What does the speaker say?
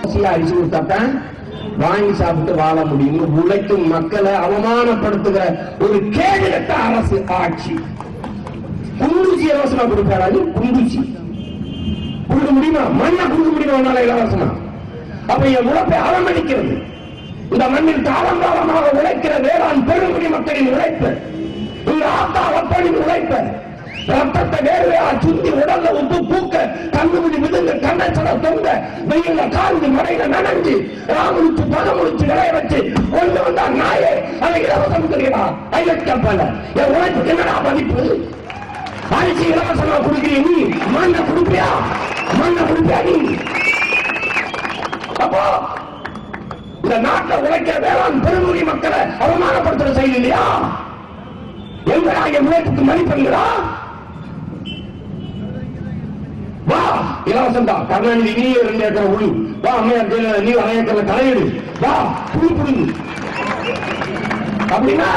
ஓசியா அரிசி கொடுத்தாத்தான் வாங்கி சாப்பிட்டு வாழ முடியும். உழைக்கும் மக்களை அவமானப்படுத்துகிற ஒரு கேடுகட்ட அரசு ஆட்சி. குண்டூசி இலவசமா கொடுப்பாரு. குண்டூசி கொடுக்க முடியுமா? மண்ணை கொடுக்க முடியுமா இலவசமா? அப்ப என் உழைப்பை அவமதிக்கிறது. இந்த மண்ணில் காலங்காலமாக உழைக்கிற வேளாண் பெருங்குடி மக்களின் உழைப்பு, இந்த ஆத்தா அப்பனின் உழைப்பு, ரத்தத்தை வேர்வையா சுத்தி உடல்ல உப்பு பூக்க கண்ணுகுடி மிதுங்க கண்ணச்சட தொங்க வெயில காந்தி மடையில நனைஞ்சு ராமுடிச்சு பணமுடிச்சு விளைய வச்சு கொண்டு வந்தா நாயே அதை இலவசம் தெரியுமா? ஐயக்கப்பல என் உழைப்புக்கு என்னடா மதிப்பு? அரிசி இலவசமா கொடுக்கிறீ நீ, மண்ணை கொடுப்பியா? மண்ணை கொடுப்பியா நீ? அப்போ இந்த நாட்டில் உழைக்கிற வேளாண் பெருங்குடி மக்களை அவமானப்படுத்துற செயல் இல்லையா? எங்கடா என் உழைப்புக்கு மதிப்பெண்களா? வா இலவசம் தான். கருணாநிதி நீ 2 ஏக்கர் உழு, வா அம்மையார் ஜெயலலிதா நீ 1/2 ஏக்கர்ல களையிடு, வா புடி புடுங்கு அப்படின்னா